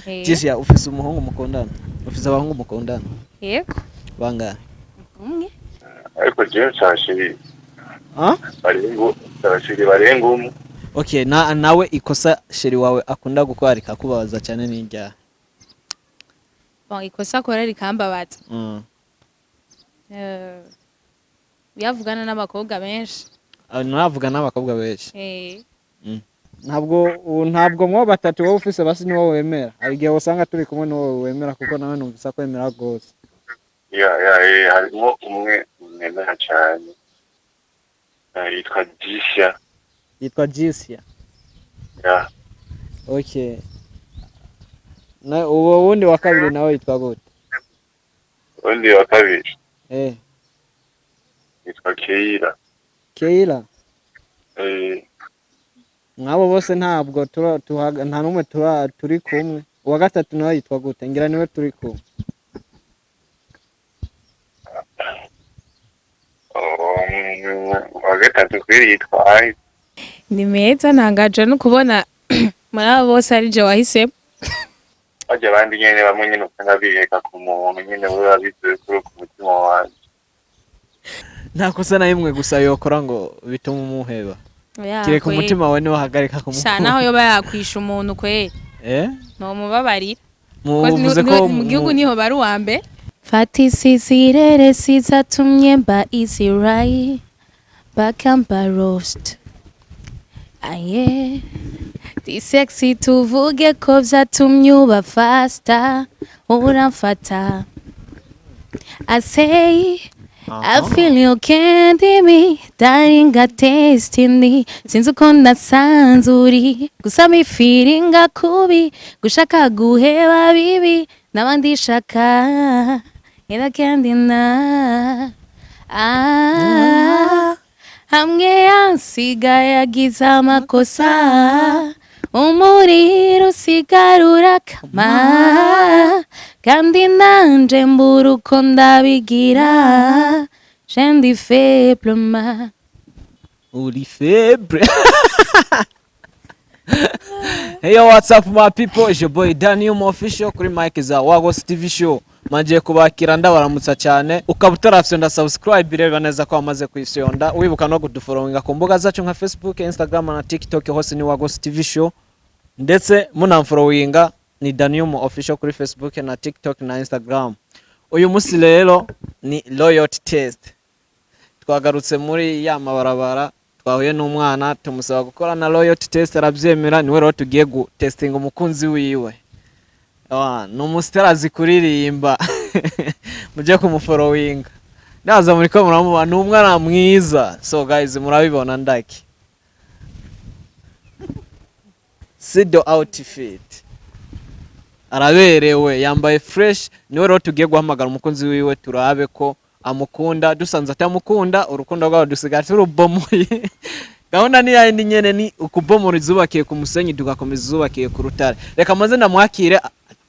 Jisia ufise umuhungu mukundana ufise abahungu mukundana yego bangahe umwe ariko je cyashiri barashiri barenga okay nawe ikosa sheri wawe akunda gukora rikakubabaza cyane n'injya ikosa akora rikambabaza yavugana n'abakobwa benshi navugana n'abakobwa benshi ntabwo mwo batatu wowe ufise basi ni wowe wemera abigiye usanga turi kumwe ni wowe wemera kuko nawe numvisa kwemera gose harimo umwe nemera cyane yitwa Jisia okay na uwo wundi wa kabiri nawe yitwa gute undi wa kabiri yitwa Keira mwabo bose ntabwo nta numwe turi kumwe uwa gatatu nawe yitwa gute ngira niwe turi kumwe uwa gatatu kwiri yitwa ni meza ntangaje no kubona muri abo bose ari je wahisemo bajya abandi nyene bamwe nyene usanga biheka ku muntu nyene baba bizuye kuri ku mutima wanje Ntakosa na imwe gusa yokora ngo bituma umuheba kireka umutima wawe niwo hagarika kumukunda cyane aho yoba yakwisha umuntu kweri no mubabarira muvuze ko mu gihugu niho bari uwambe Fatisi zirere sizatumye mba easy right bakamba roast aye di sexy tuvuge ko vyatumye uba faster uramfata I say I feel you candy me darling a tasting sinzi uko nasanzuri gusa mi feeling kubi gushaka guheba bibi nabandi shaka ira candy na hamwe yansiga yagize amakosa umuriro usigarura kama kandi nanje mbura uko ndabigira je ndi faible ma uri faible Hey yo, what's up my people, it's your boy Daniel official kuri Mike za WAGOS TV show maje kubakira ndabaramutsa cyane ukaba utarafyonda subscribe reba neza ko wamaze kwisonda wibuka no kudufollowinga ku mbuga zacu nka Facebook, Instagram na TikTok hose ni WAGOS TV show ndetse munamfollowinga ni Daniel official kuri Facebook na TikTok na Instagram. Uyu musi rero ni loyalty test. Twagarutse muri ya mabarabara twahuye n'umwana tumusaba gukora na loyalty test arabyemera niwe rero tugiye gu testing umukunzi wiwe. N'umusitarazi kuririmba muje kumufollowinga naza muri ko muramubona n'umwana mwiza so guys murabibona ndaki Sido outfit araberewe yambaye fresh niwe rero tugiye guhamagara umukunzi wiwe turabe ko amukunda dusanze atamukunda urukundo rwawe dusigaye turubomoye gahunda ni yindi nyene ni ukubomora izubakiye ku musenyi tugakomeza izubakiye ku rutare reka maze ndamwakire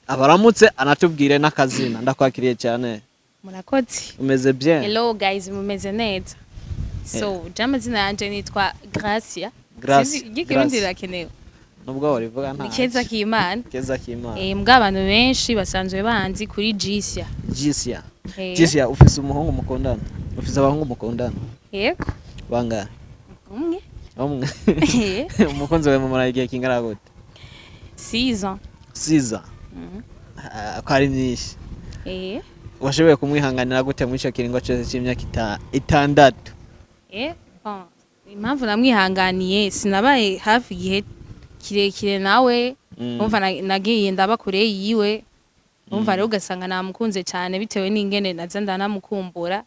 abaramutse anatubwire n'akazina ndakwakiriye cyane murakoze umeze bien hello guys mumeze neza so jamazina yanje nitwa Gracia gikirundi rakenewe nubwo warivuga nta Keza Kimana mbwa abantu benshi basanzwe banzi kuri Jisia ufise umuhungu mukundana ufise abahungu mukundana yego bangahe umwe umukunzi wawe mumara igihe kingana gute 6 ans kwari myinshi washoboye kumwihanganira gute mu cyo kiringo cyose cy'imyaka 6 impamvu namwihanganiye sinabaye hafi igihe kirekire nawe umva nagiye ndaba kure yiwe umva rero ugasanga namukunze cyane bitewe n'ingene naza ndanamukumbura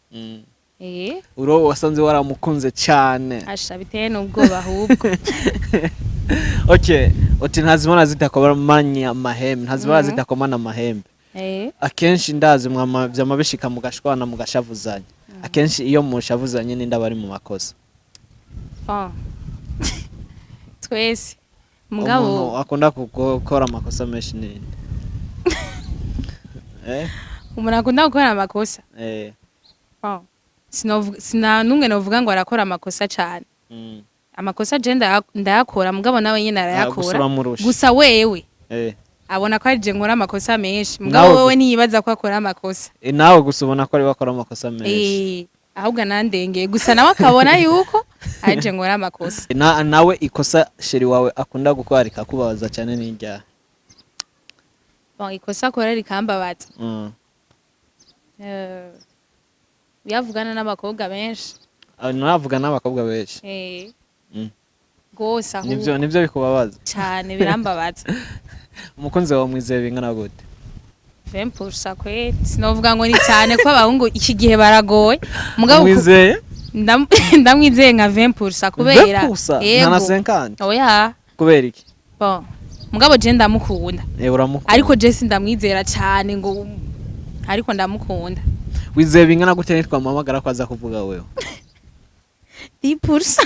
uro wasanze waramukunze cyane asha biteye n'ubwoba ahubwo okay uti ntazimana zitakomanya amahembe ntazimana zitakomana amahembe akenshi ndazi vyamabishika mugashwana mugashavuzanya akenshi iyo mushavuzanye n'inda bari mu makosa twese mugabo akunda gukora amakosa menshi ninde umuntu akunda gukora amakosa sina numwe novuga ngo arakora amakosa cyane amakosa je ndayakora mugabo nawe nyine arayakora gusa wewe abona ko ari nkora amakosa menshi mugabo wewe niyibaza ko akora amakosa nawe gusa ubona ko ari bakora amakosa menshi ahubwo nandengeye gusa nawe akabona yuko ari nkora amakosa nawe ikosa sheri wawe akunda gukora rikakubabaza cyane n'irya ikosa akora rikambabaza yavugana n'abakobwa benshi navugana n'abakobwa benshi gose aho nivyo bikubabaza cyane birambabaza umukunzi wawe mwizeye bingana gute 20% kwe sinovuga ngo ni cyane ko abahungu iki gihe baragoye mugabo mwizeye ndamwizeye nka 20% kubera nta 50 oya kubera iki bon mugabo je ndamukunda uramukunda ariko je sindamwizera cyane ngo ariko ndamukunda wizeye bingana gute nitwa mamagara ko aza kuvuga wewe 10%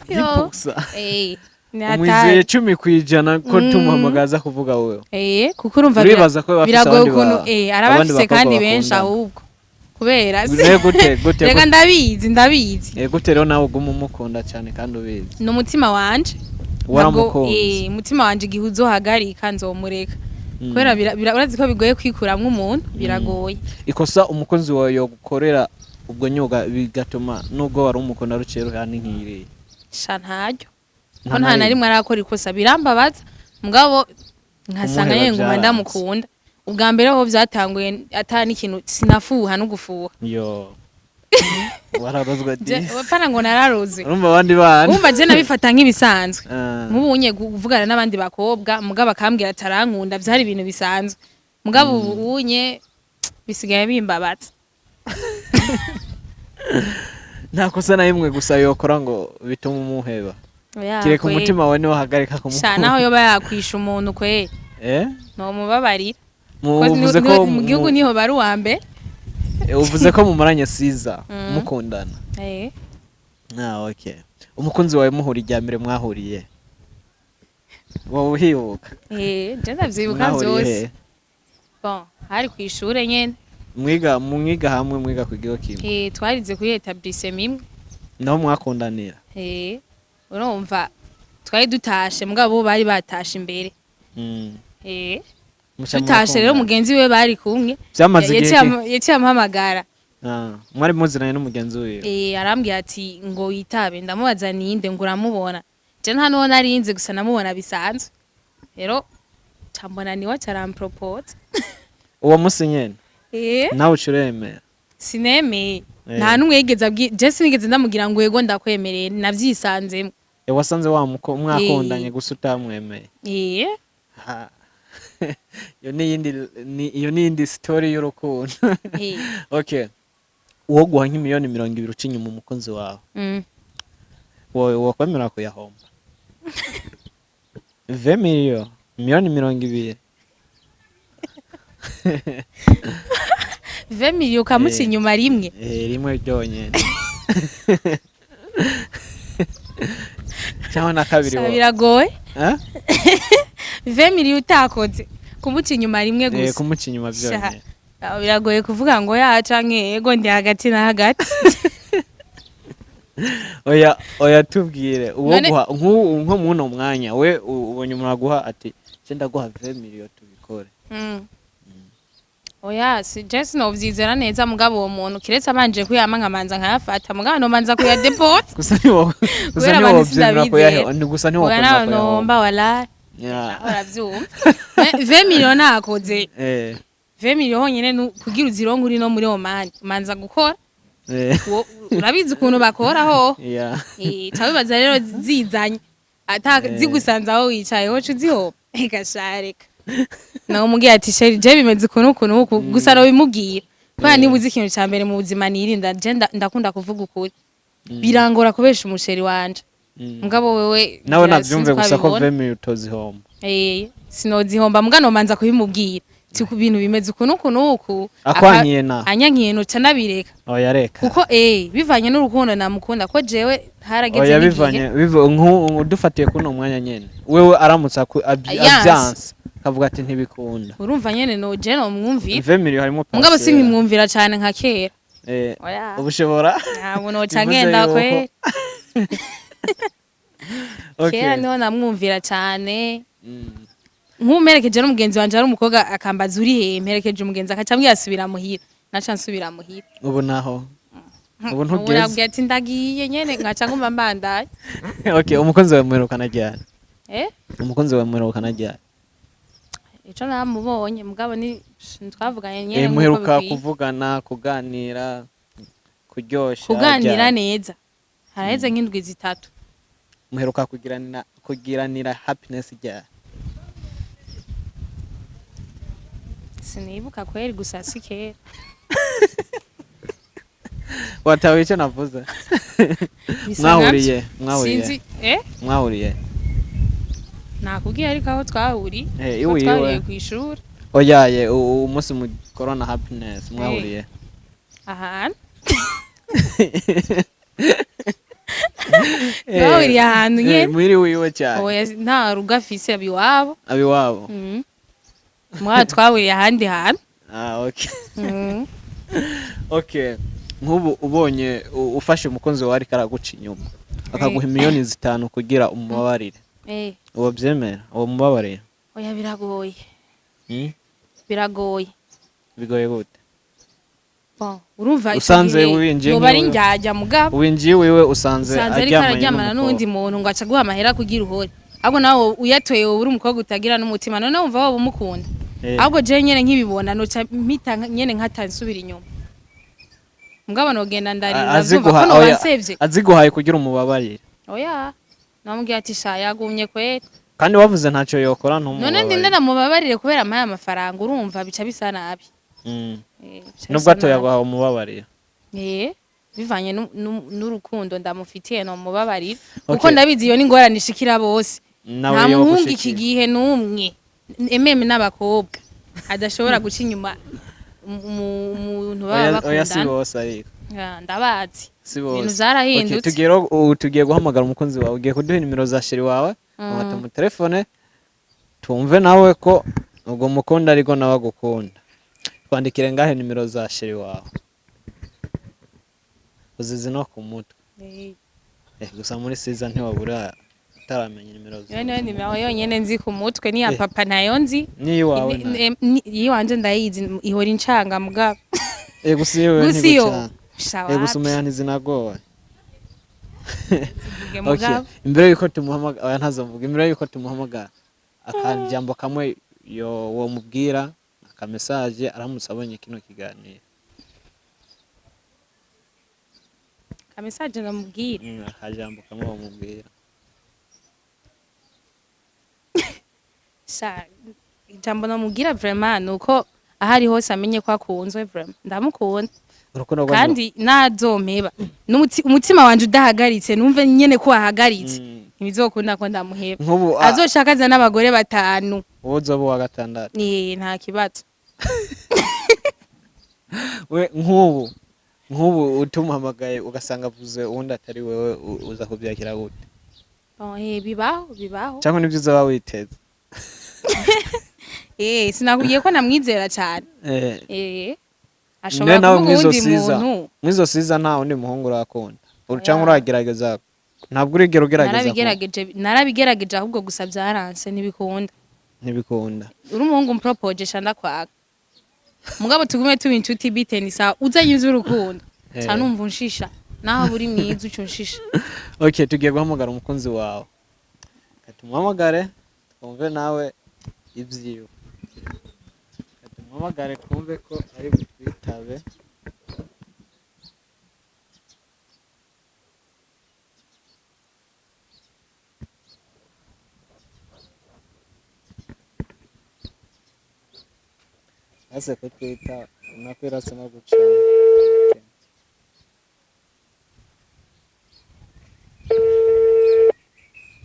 10% umwizeye 10% ko tumuhamagaza kuvuga wewe kuko urumva biragoye ukuntu arabafise kandi benshi ahubwo kubera gute rega ndabizi gute rero nawe uguma umukunda cyane kandi ubizi n'umutima wanje waramukunze umutima wanje igihe uzohagarika nzomureka kubera urazi ko bigoye kwikuramwo umuntu biragoye ikosa umukunzi wawe yo gukorera ubwo nyuga bigatuma nubwo wari umukunda rucero yani nkiriye ntaryo ko nta narimwe arakora ikosa birambabaza mugabo nkasanga yenguma ndamukunda ubwa mbere ho byatanguye atani ikintu sinafuha no gufuha yo wararozwa di wapana ngo nararoze urumva abandi bana umva je nabifata nk'ibisanzwe nk'ubunye kuvugana n'abandi bakobwa mugabo akambwira atarankunda byari ibintu bisanzwe mugabo ubunye bisigaye bimbabaza nta kosa na imwe gusa yokora ngo bituma umuheba kireka umutima wawe niwo hagarika kumukunda naho yoba yakwisha umuntu kwe no mubabarira muvuze ko mu gihugu niho bari uwambe uvuze ko mumuranye siza mukundana okay umukunzi wawe muhuri rya mbere mwahuriye wowe uhibuka je ndavyibuka byose bon hari kwishure nyene mwiga hamwe mwiga kwigiho kimwe twarize kuri etablissement imwe naho mwakundanira urumva twari dutashe mugabo bari batashe imbere dutashe rero mugenzi we bari kumwe yaciye amuhamagara mwari muziranye n'umugenzi wiwe arambwira ati ngo yitabe ndamubaza ninde ngo uramubona je nta nuwo narinze gusa namubona bisanzwe rero cambona niwe carampropose uwo musi nyene nawe ucuremera sinemeye nta numwe yigeze je sinigeze ndamugira ngo yego ndakwemereye navyisanzemo wasanze wa mwakundanye gusa utamwemeye iyo ni indi story y'urukundo okay uwo guha nk'imiliyoni 200 ucinye mu mukunzi wawe wowe wakwemera kuyahomba 20 miliyoni 200 20 miliyoni ukamuca inyuma rimwe rimwe ryonyene cyangwa na kabiri wowe biragoye 20 miliyoni utakoze kumuca inyuma rimwe gusa kumuca inyuma byonyene biragoye kuvuga ngo canke yego ndi hagati na hagati oya tubwire uwo guha nko muno mwanya we ubonye umuntu aguha ati cyenda guha 20 miliyoni tubikore oya si just no vyizera neza mugabo uwo muntu kiretse abanje kuyama nkamanza nkayafata mugabo no manza kuya depot gusa ni vyemera ko yahe ni gusa ni wo koza ko no mba wala uravyumva 20 miliyoni akoze 20 miliyoni nyene kugira uzirongo uri no muri o manza gukora urabizi ukuntu bakora ho tabibaza rero zizanye zigusanza aho wicaye ho cuziho gashareka naho mugiye ati sheri je bimeze ukuntu gusa no bimubwira kwa nibuze ikintu ca mbere mu buzima nirinda je ndakunda kuvuga ukuri birangora kubesha umusheri wanje mugabo wewe nawe navyumve gusa ko 20 miliyoni utozihomba sinozihomba mugano manza kubimubwira ti ku bintu bimeze ukuntu akwanyiye na anyankiye no canabireka oya reka kuko bivanye n'urukundo namukunda ko jewe harageze oya bivanye dufatiye kuno mwanya nyene wewe aramutsa avyanse kavuga ati ntibikunda urumva nyene no je no mwumvira 20 miliyoni harimo mugabo sinkimwumvira cyane nka kera ubushobora ntabwo no cangenda kwe kera niho namwumvira cyane nk'umerekeje n'umugenzi wanje ari umukobwa akambaza uri he mperekeje umugenzi akaca mwiyasubira muhira naca nsubira muhira ubu naho ubu ntugeze urabwiye ati ndagiye nyene nkaca nguma mbandaye okay umukunzi wawe muherukana ryari umukunzi wawe muherukana ryari ico namubonye mugabo ni twavuganye nyene muheruka kuvugana kuganira kuryosha kuganira neza haraheze nk'indwi zitatu muheruka kugiranira happiness ryari sinibuka kweri gusa sikera watawe icyo navuze mwahuriye mwahuriye nakubwiye ariko aho twahuriye twahuriye ku ishuri oyaye umunsi mu corona happiness mwahuriye ahantu twahuriye ahantu nyene mwiri wiwe cyane oya nta rugo afise abiwabo mwa twahuriye ahandi hantu okay okay nk'ubu ubonye ufashe umukunzi wawe ariko araguca inyuma akaguha miliyoni 5 kugira umubabarire uwo byemera uwo mubabarire oya biragoye biragoye bigoye gute urumva usanze winjiye ngo bari njyajya mugabo winjiye wewe usanze aryamana n'undi muntu ngo aca guha amahera kugira uhore ahubwo nawe uyatoye wowe uri umukobwa utagira n'umutima none wumva waba umukunda ahubwo je nyene nkibibona noca mpita nyene nkatansubira inyuma mugabo nogenda ndarira ndumva ko nobansevye aziguhaye kugira umubabarire oya namubwiye ati sha yagumye kwera kandi wavuze ntacyo yokora ntumubabarire none ndinde namubabarire kubera amaye amafaranga urumva bica bisa nabi nubwo atoyaguha umubabarire bivanye n'urukundo ndamufitiye no mubabarire kuko ndabizi iyo n'ingorane ishikira bose nta muhungu iki gihe n'umwe ememe n'abakobwa adashobora guca inyuma umuntu baba bakundana si bose ariko ndabazi si bose ibintu zarahindutse tugiye guhamagara umukunzi wawe ugiye kuduha nimero za sheri wawe ufata mu telefone tumve nawe ko ubwo mukunda ariko nawe agukunda twandikire ngahe nimero za sheri wawe uzizi no ku mutwe gusa muri season ntiwabura utaramenya nimero zawe niyo nimero yonyene nzi ku mutwe ni ya papa nayo nzi ni wawe yiwanje ndayizi ihora incanga mugabo gusiyo gusa umenya ntizinagoye imbere yuko tumuhamagara ntazavuga imbere yuko tumuhamagara akajambo kamwe wo mubwira aka message aramutse abonye kino kiganiro ka message namubwira akajambo kamwe wo mubwira ijambo namubwira vraiment nuko ahari hose amenye ko akunzwe vraiment ndamukunda kandi nazompeba umutima wanje udahagaritse numve nyene ko ahagaritse ntibizokunda ko ndamuheba azoshakaza n'abagore 5 wozobo wa gatandatu nta kibazo we nk'ubu utumuhamagaye ugasanga avuze uwundi atari wewe uza kubyakira gute bibaho cyangwa nibyo uzaba witeze sinakubwiye ko namwizera cyane ashobora kuvuga uwundi muntu mwizo siza nta undi muhungu urakunda cyangwa uragerageza ntabwo urigera ugerageza narabigerageje ahubwo gusa byaranse ntibikunda uri umuhungu umpropogesha ndakwaga mugabo tugume tuba inshuti bite ni sawa uzanyuze urukundo cyane umva unshisha naho buri mwiza uco unshisha okay tugiye guhamagara umukunzi wawe katumuhamagare twumve nawe ibyiwe katumuhamagare twumve ko ari butwitabe ase ko twita nakwirase no guca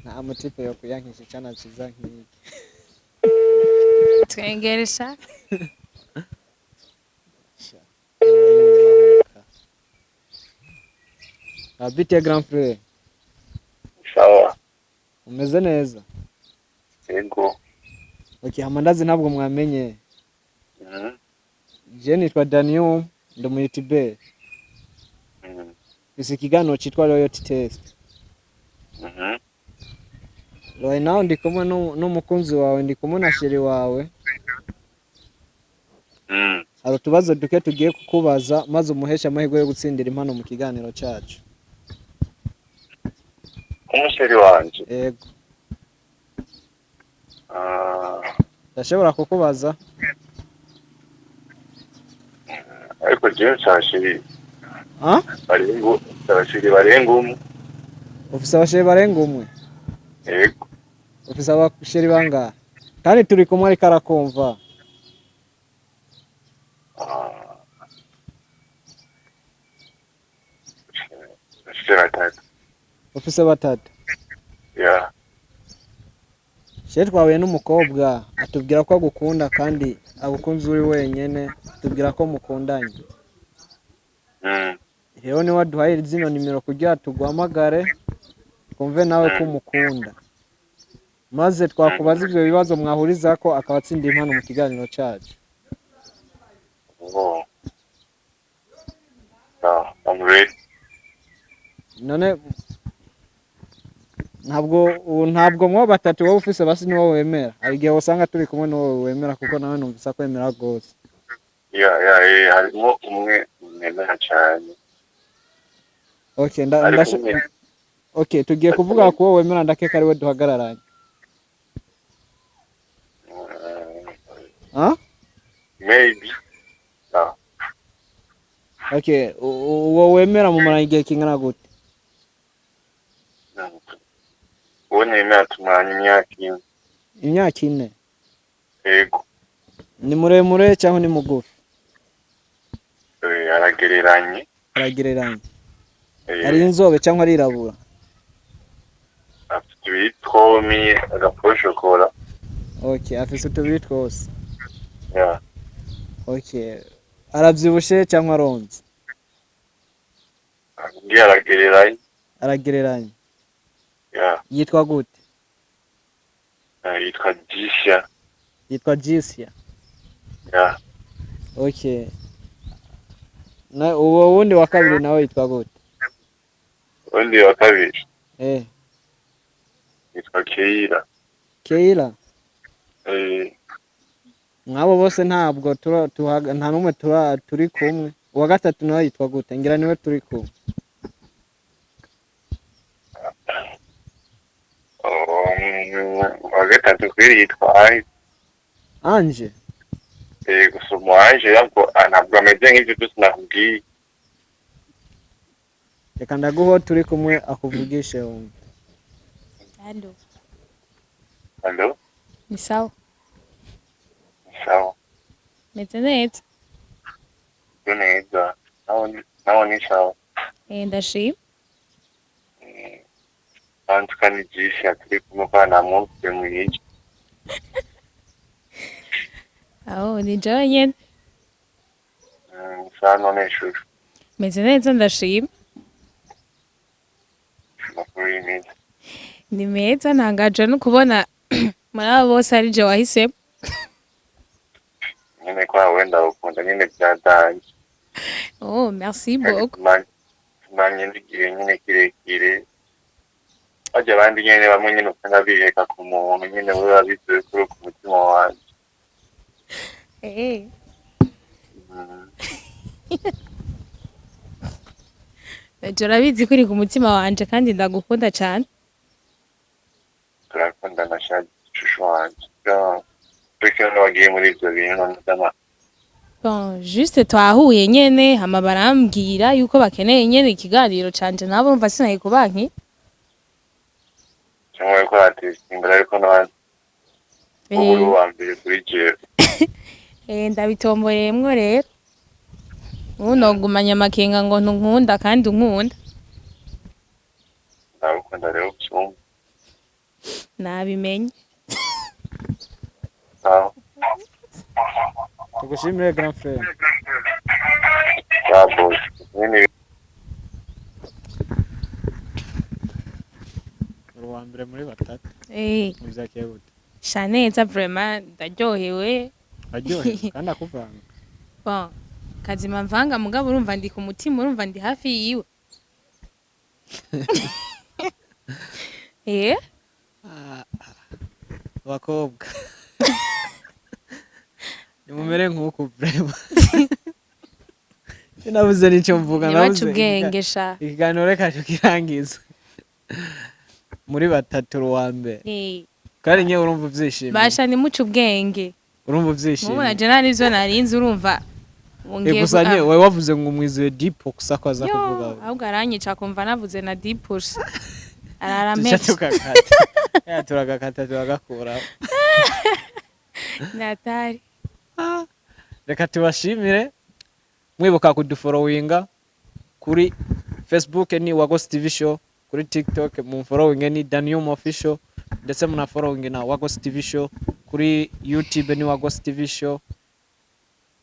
nta mutipe yo kuyankisha cyana ciza nk'iki twengeresha abite grand frère sawa umeze neza yego okay hamandazi ntabwo mwamenye je nitwa Daniel ndo mu YouTube isi kiganiro cyitwa Loyalty Test right now ndi kumwe n'umukunzi wawe, ndi kumwe na sheri wawe. Hari utubazo duke tugiye kukubaza maze umuhesha amahirwe yo gutsindira impano mu kiganiro cyacu. Umusheri wanje. Yego. Ndashobora kukubaza? Ariko jewe cyashiri. Barenga umwe. Ufise abasheri barenga umwe? Yego. Ufise abasheri bangahe? Kandi turi kumwe ariko arakumva. Ufise batatu? Yeah. Sheri twahuye n'umukobwa atubwira ko agukunda kandi agukunze uri wenyene, atubwira ko mukundanye. Rero ni waduhaye zino nimero kugira tuguhamagare twumve nawe ko umukunda, maze twakubaza ivyo bibazo mwahuriza ko akabatsinda impano mu kiganiro cyacu. I'm ready. None ntabwo mwo batatu wowe ufise basi ni wowe wemera. Hari igihe usanga turi kumwe ni wowe wemera kuko nawe numvisa kwemera gose. Harimo umwe nemera cyane. Okay, tugiye kuvuga ko wowe wemera ndakeka ari we duhagararanye. Maybe. No. Okay, wowe wemera mu maranye igihe kingana gute? Uwo nemera tumanye imyaka 4. Imyaka 4? Yego. Ni muremure cyangwa ni mugufi? Aragereranye. Ari inzobe cyangwa ari irabura? Afite ibitomi agaposhokora. Okay, afise utubiri twose. Yeah. Okay. Arabyibushe cyangwa aronze? Aragereranye. Yeah. Yitwa gute? Yitwa Jisia. Yeah. Okay. Na uwo wundi wa kabiri nawe yitwa gute? Wundi wa kabiri. Yitwa Keira. Mwabo bose ntabwo nta numwe turi kumwe. Uwa gatatu nawe yitwa gute? Ngira niwe turi kumwe. Uwa gatatu kwiri yitwa Anje. Gusa Wanj ntabwo ameze nk'ibyo byose nakubwiye. Reka ndaguho turi kumwe akuvugishe wumve. Hello? Ni sawa? Sawa. Meze neza? Neza. Nawe ni sawa? Ndashima. Kandi Jisia turi kumwe kwa namwumve mu yiki. Ni jewe nyene. Sawa none shusho. Meze neza ndashima. Makuru y'imisi. Ni meza ntangaje no kubona muri abo bose ari je wahisemo. Nyine kwa wenda ukunda nyine byadanye. Merci beaucoup. Manye n'igihe nyine kirekire. Ajya abandi nyine bamwe nyine usanga biheka ku muntu nyine we babituye kuri ku mutima wanjye. Urabizi ko uri ku mutima wanje kandi ndagukunda cyane. Turakundana cyane shusho wanje. Twese wagiye muri ibyo bintu n'amazama. Juste twahuye nyene hama barambwira yuko bakeneye nyene ikiganiro canje nabo umva sinaye kubanki. Cyangwa yuko atimbara ariko n'abandi. Ubu wambere kuri jewe. Ndabitomboreyemwo rero. Unogumanya amakenga ngo ntunkunda kandi unkunda. Ndagukunda rero cyumva. Nabimenye. Tugushimire grand frère. Boss. Uruwambere muri batatu. Muzakeye gute? Shaneza vraiment ndaryohewe. Kandi akuvanga. Kazima mvanga mugabo urumva ndi ku mutima urumva ndi hafi yiwe. Abakobwa nimumere nk'uku brema nabuze nicyo mvuga nibaca ubwenge sha ikiganiro reka kirangiza muri batatu ruwa mbere kandi nyewe urumva uvyishimiye basha nimuca ubwenge urumva uvyishimiye mubona je nari zo narinzi urumva gusa nye wewe wavuze ngo umwizeye deep gusa ko aza kuvuga ahubwo aranyica kumva navuze na deep push ararametse duca tukakata turagakata turagakura natari reka tubashimire mwibuka kudufollowinga kuri Facebook ni WAGOS TV show, kuri TikTok mu following ni Danium official, ndetse muna following na WAGOS TV show, kuri YouTube ni WAGOS TV show,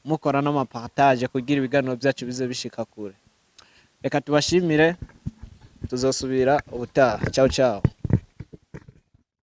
mukora n'amapartage kugira ibiganiro byacu bize bishika kure. Reka tubashimire, tuzosubira ubutaha. Ciao ciao.